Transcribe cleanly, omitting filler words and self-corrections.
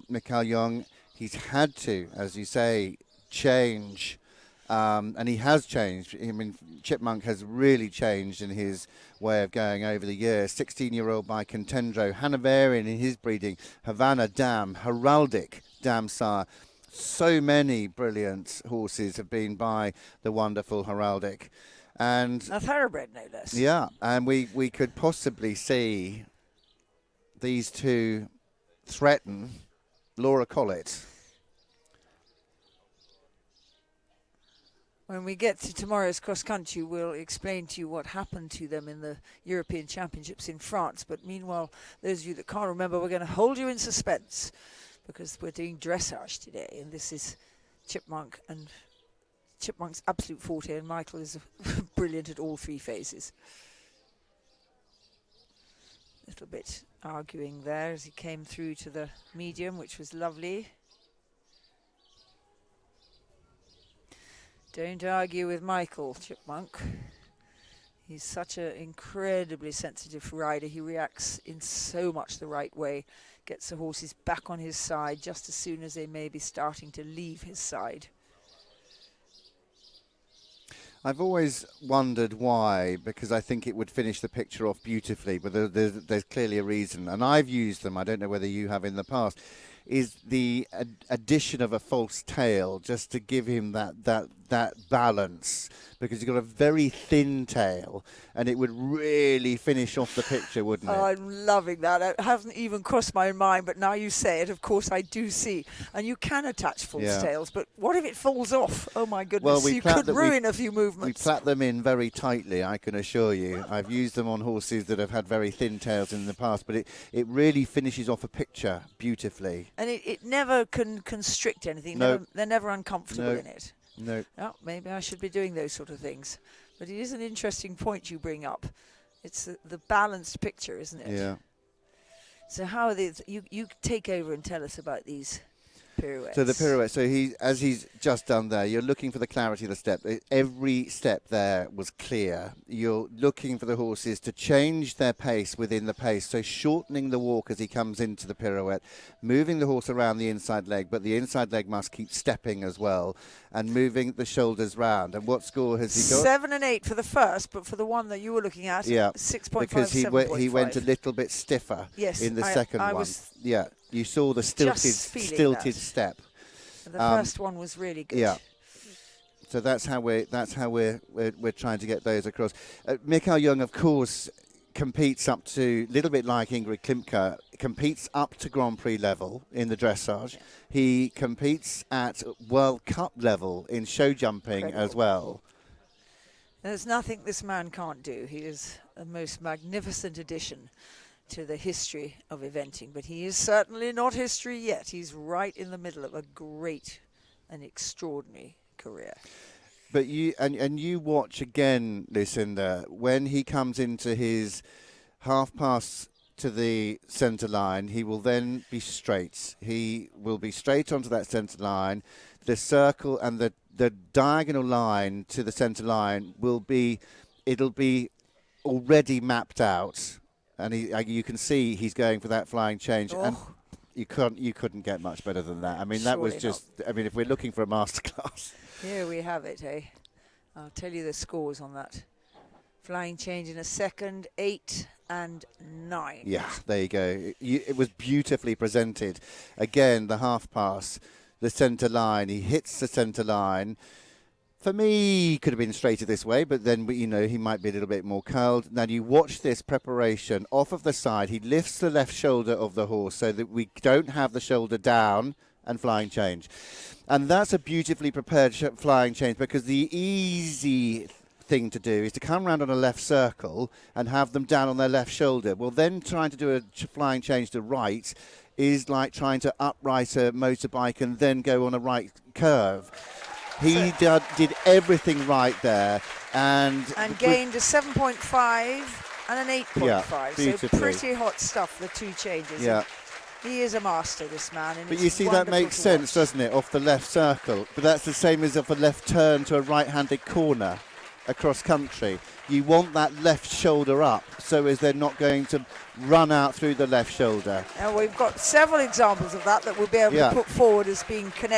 Mikhail Jung, he's had to, as you say, change. And he has changed. I mean, Chipmunk has really changed in his way of going over the years. 16-year-old by Contendro, Hanoverian in his breeding, Havana Dam, Heraldic Dam sire. So many brilliant horses have been by the wonderful Heraldic. And a thoroughbred, no less. Yeah, and we could possibly see these two threaten Laura Collett. When we get to tomorrow's cross-country, we'll explain to you what happened to them in the European Championships in France. But meanwhile, those of you that can't remember, we're going to hold you in suspense because we're doing dressage today. And this is Chipmunk, and Chipmunk's absolute forte, and Michael is brilliant at all three phases. A little bit arguing there as he came through to the medium, which was lovely. Don't argue with Michael, Chipmunk. He's such an incredibly sensitive rider. He reacts in so much the right way. Gets the horses back on his side just as soon as they may be starting to leave his side. I've always wondered why, because I think it would finish the picture off beautifully, but there's clearly a reason. And I've used them, I don't know whether you have in the past, is the addition of a false tail just to give him that balance, because you've got a very thin tail and it would really finish off the picture, wouldn't it? Oh, I'm loving that. It hasn't even crossed my mind, but now you say it, of course I do see. And you can attach false tails, but what if it falls off? Oh my goodness, well, you could ruin a few movements. We plait them in very tightly, I can assure you. I've used them on horses that have had very thin tails in the past, but it really finishes off a picture beautifully. And it never can constrict anything. No. They're never uncomfortable No. in it. No. Oh, maybe I should be doing those sort of things. But it is an interesting point you bring up. It's the balanced picture, isn't it? Yeah. So how are these? You take over and tell us about these pirouettes. So the pirouette, so as he's just done there, you're looking for the clarity of the step. Every step there was clear. You're looking for the horses to change their pace within the pace, so shortening the walk as he comes into the pirouette, moving the horse around the inside leg, but the inside leg must keep stepping as well, and moving the shoulders round. And what score has he got? 7 and 8 for the first, but for the one that you were looking at, 6.5, because he 7.5. went a little bit stiffer in the second one. Yeah, you saw the stilted step. The first one was really good. Yeah. So that's how we're trying to get those across. Mikhail Jung, of course, competes up to, a little bit like Ingrid Klimke, competes up to Grand Prix level in the dressage. Yeah. He competes at World Cup level in show jumping as well. There's nothing this man can't do. He is a most magnificent addition to the history of eventing, but he is certainly not history yet. He's right in the middle of a great and extraordinary career. But you watch again, Lucinda, when he comes into his half pass to the centre line, he will then be straight. He will be straight onto that centre line. The circle and the diagonal line to the centre line it'll be already mapped out. And you can see he's going for that flying change, and you couldn't get much better than that. I mean, that was just. I mean, if we're looking for a masterclass, here we have it. I'll tell you the scores on that. Flying change in a second, 8 and 9. Yeah, there you go. It was beautifully presented. Again, the half pass, the centre line. He hits the centre line. For me, he could have been straighter this way, but then, he might be a little bit more curled. Now, you watch this preparation off of the side. He lifts the left shoulder of the horse so that we don't have the shoulder down and flying change. And that's a beautifully prepared flying change, because the easy thing to do is to come round on a left circle and have them down on their left shoulder. Well, then trying to do a flying change to right is like trying to upright a motorbike and then go on a right curve. He did everything right there. And gained a 7.5 and an 8.5. Yeah, so pretty hot stuff, the two changes. Yeah. He is a master, this man. And but you see, that makes sense, doesn't it, off the left circle? But that's the same as off a left turn to a right-handed corner. across country, you want that left shoulder up so as they're not going to run out through the left shoulder. And we've got several examples of that we'll be able to put forward as being connected.